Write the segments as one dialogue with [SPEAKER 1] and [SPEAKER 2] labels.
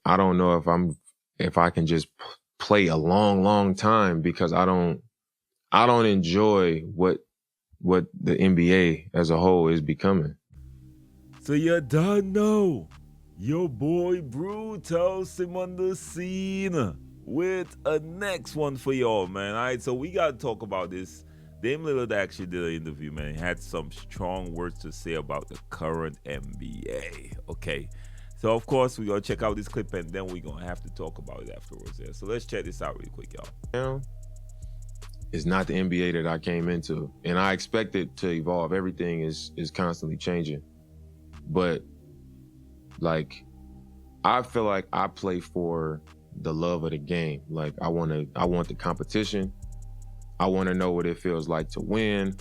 [SPEAKER 1] I don't know if I can just play a long time because I don't enjoy what the NBA as a whole is becoming.
[SPEAKER 2] So you don't know. Your boy Brutus him on the scene with a next one for y'all, man. Alright, so we gotta talk about this. Dame Lillard actually did an interview, man. He had some strong words to say about the current NBA. Okay. So of course we're gonna check out this clip and then we're gonna have to talk about it afterwards. Yeah. So let's check this out real quick, y'all.
[SPEAKER 1] Now, it's not the NBA that I came into, and I expect it to evolve. Everything is constantly changing, but like I feel like I play for the love of the game. Like I want the competition. I want to know what it feels like to win.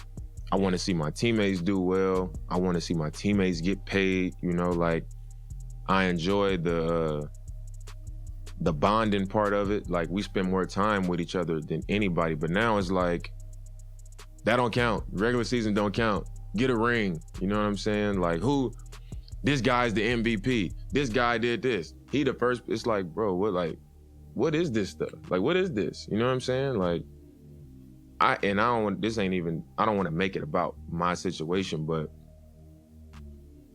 [SPEAKER 1] I want to see my teammates do well. I want to see my teammates get paid. Like I enjoy the bonding part of it. Like we spend more time with each other than anybody. But now it's like that don't count. Regular season don't count. Get a ring. You know what I'm saying? Like this guy's the MVP. This guy did this. He the first. It's like, bro, what is this stuff? Like, what is this? You know what I'm saying? Like, I don't want, this ain't even, I don't want to make it about my situation, but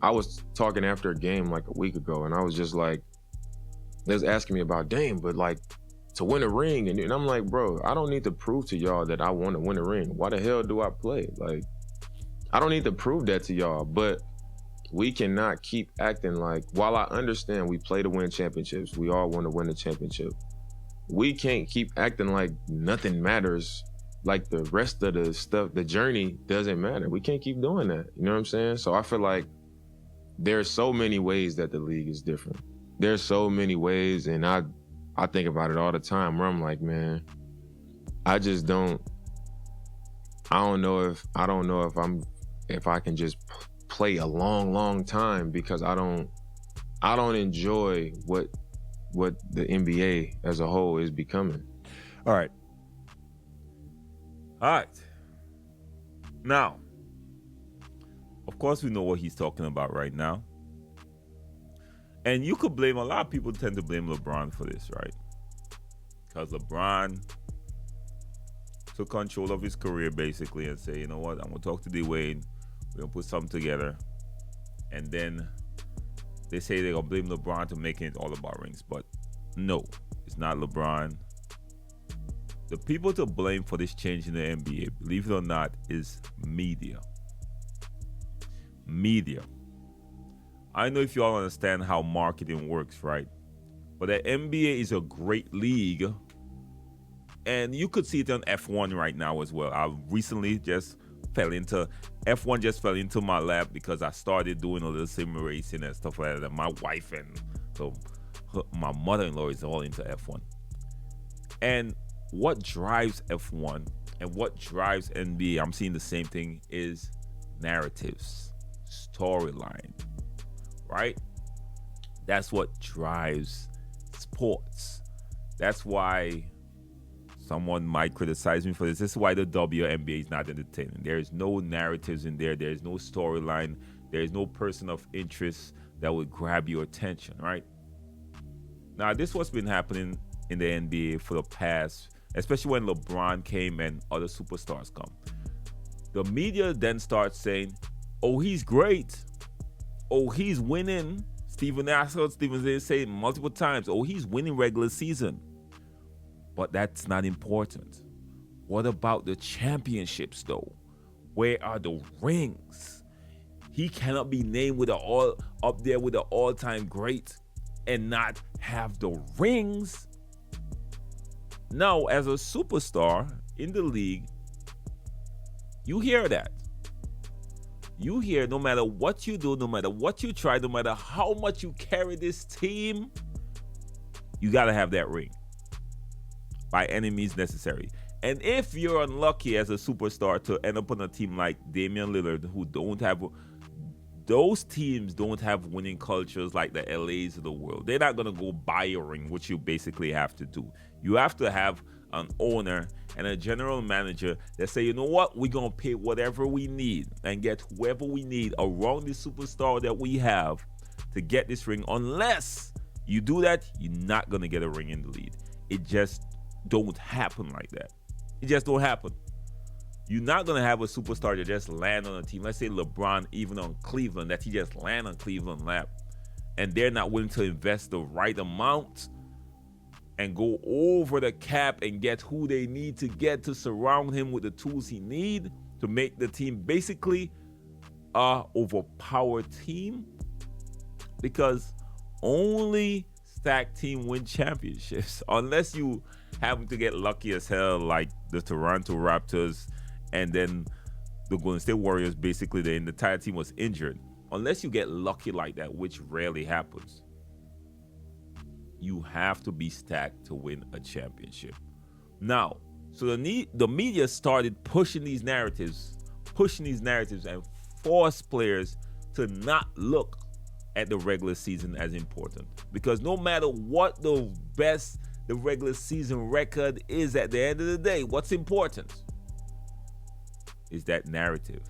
[SPEAKER 1] I was talking after a game like a week ago, and I was just like, they was asking me about Dame, but like to win a ring, and I'm like, bro, I don't need to prove to y'all that I want to win a ring. Why the hell do I play? Like, I don't need to prove that to y'all, but we cannot keep acting like, while I understand we play to win championships, we all want to win a championship, we can't keep acting like nothing matters, like the rest of the stuff, the journey doesn't matter. We can't keep doing that. You know what I'm saying? So I feel like there's so many ways that the league is different. There's so many ways, and I think about it all the time where I'm like, man, I just don't know if I can just play a long time because I don't enjoy what the NBA as a whole is becoming.
[SPEAKER 2] All right. Now, of course, we know what he's talking about right now. And you could blame, a lot of people tend to blame LeBron for this, right? Because LeBron took control of his career basically and say, you know what, I'm going to talk to Dwayne. We're going to put something together. And then they say they're going to blame LeBron to making it all about rings. But no, it's not LeBron. The people to blame for this change in the NBA, believe it or not, is media. Media. I know if you all understand how marketing works, right? But the NBA is a great league. And you could see it on F1 right now as well. I recently just fell into my lap because I started doing a little sim racing and stuff like that. And my wife and so my mother-in-law is all into F1. And what drives F1 and what drives NBA, I'm seeing the same thing, is narratives, storyline, right? That's what drives sports. That's why someone might criticize me for this. This is why the WNBA is not entertaining. There is no narratives in there. There is no storyline. There is no person of interest that would grab your attention, right? Now, this is what's been happening in the NBA for the past, especially when LeBron came and other superstars come. The media then starts saying, oh, he's great. Oh, he's winning. Stephen A. said multiple times, oh, he's winning regular season. But that's not important. What about the championships, though? Where are the rings? He cannot be named with up there with the all-time great and not have the rings. Now, as a superstar in the league, you hear that. You hear no matter what you do, no matter what you try, no matter how much you carry this team, you got to have that ring by any means necessary. And if you're unlucky as a superstar to end up on a team like Damian Lillard, who those teams don't have winning cultures like the LAs of the world. They're not going to go buy a ring, which you basically have to do. You have to have an owner and a general manager that say, you know what, we're going to pay whatever we need and get whoever we need around the superstar that we have to get this ring, unless You do that, you're not going to get a ring in the league. It just don't happen like that. It just don't happen. You're not going to have a superstar that just land on a team. Let's say LeBron, even on Cleveland, that he just land on Cleveland lap, and they're not willing to invest the right amount and go over the cap and get who they need to get to surround him with the tools he need to make the team basically a overpowered team, because only stacked team win championships unless you happen to get lucky as hell like the Toronto Raptors, and then the Golden State Warriors, basically the entire team was injured. Unless you get lucky like that, which rarely happens, you have to be stacked to win a championship. Now, so the media started pushing these narratives and force players to not look at the regular season as important. Because no matter what the regular season record is, at the end of the day, what's important is that narrative.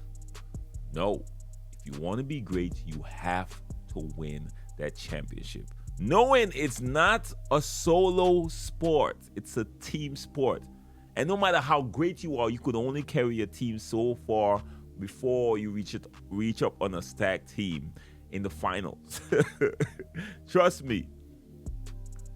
[SPEAKER 2] No, if you want to be great, you have to win that championship. Knowing it's not a solo sport, it's a team sport. And no matter how great you are, you could only carry your team so far before you reach up on a stacked team in the finals. Trust me.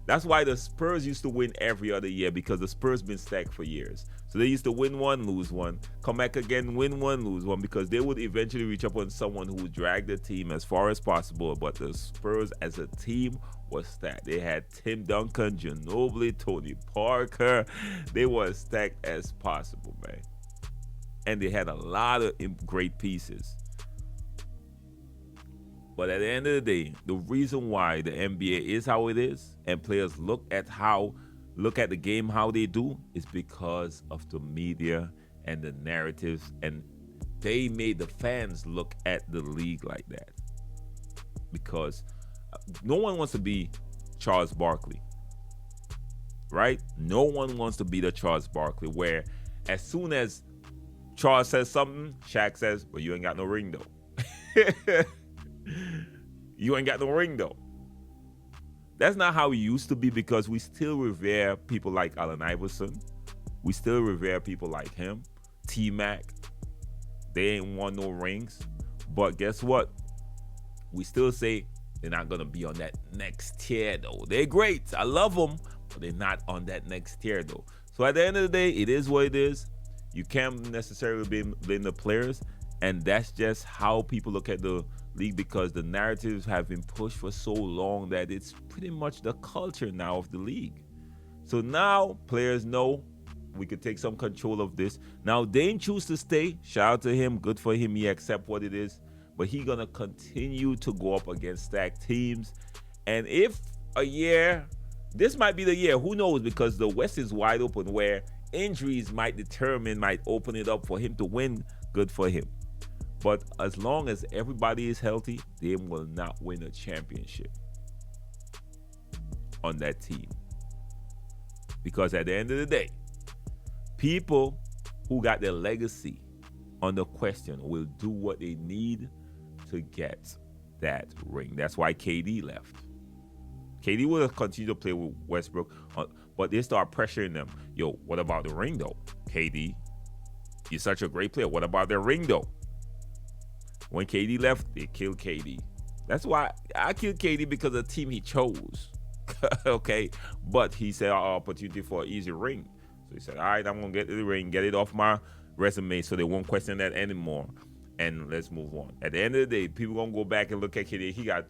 [SPEAKER 2] That's why the Spurs used to win every other year, because the Spurs been stacked for years. So they used to win one, lose one, come back again, win one, lose one, because they would eventually reach up on someone who would drag the team as far as possible. But the Spurs as a team was stacked. They had Tim Duncan, Ginobili, Tony Parker. They were as stacked as possible, man. And they had a lot of great pieces. But at the end of the day, the reason why the NBA is how it is and players look at the game how they do is because of the media and the narratives, and they made the fans look at the league like that. Because no one wants to be Charles Barkley, right? No one wants to be the Charles Barkley where as soon as Charles says something, Shaq says, "But you ain't got no ring though." You ain't got no ring though. That's not how it used to be, because we still revere people like Allen Iverson. We still revere people like him, T-Mac. They ain't won no rings. But guess what? We still say they're not going to be on that next tier though. They're great. I love them, but they're not on that next tier though. So at the end of the day, it is what it is. You can't necessarily blame the players. And that's just how people look at the league, because the narratives have been pushed for so long that it's pretty much the culture now of the league. So now players know we could take some control of this. Now Dame choose to stay. Shout out to him. Good for him. He accept what it is. But he gonna continue to go up against stacked teams. And if a year, this might be the year, who knows, because the West is wide open where injuries might open it up for him to win. Good for him. But as long as everybody is healthy, they will not win a championship on that team. Because at the end of the day, people who got their legacy under question will do what they need to get that ring. That's why KD left. KD would have continued to play with Westbrook, but they start pressuring them. Yo, what about the ring though? KD, you're such a great player. What about their ring though? When KD left, they killed KD. That's why I killed KD, because of the team he chose. Okay? But he said, opportunity for an easy ring. So he said, all right, I'm going to get the ring, get it off my resume so they won't question that anymore. And let's move on. At the end of the day, people going to go back and look at KD. He got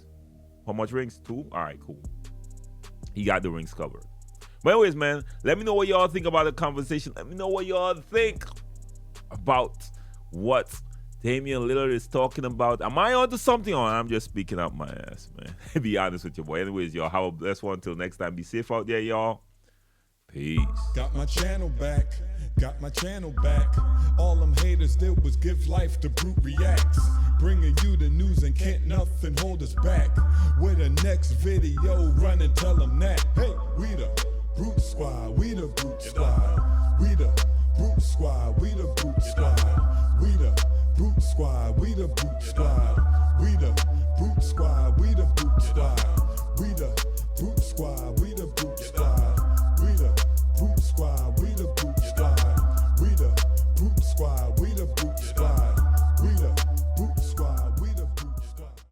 [SPEAKER 2] how much rings? 2? All right, cool. He got the rings covered. But anyways, man, let me know what y'all think about the conversation. Let me know what y'all think about what Damian Lillard is talking about. Am I onto something, or I'm just speaking out my ass, man? Be honest with you, boy. Anyways, y'all, have a blessed one. Until next time, be safe out there, y'all. Peace.
[SPEAKER 3] Got my channel back. Got my channel back. All them haters did was give life to Brute Reacts. Bringing you the news and can't nothing hold us back. With the next video, run and tell them that. Hey, we the Brute Squad. We the Brute Squad.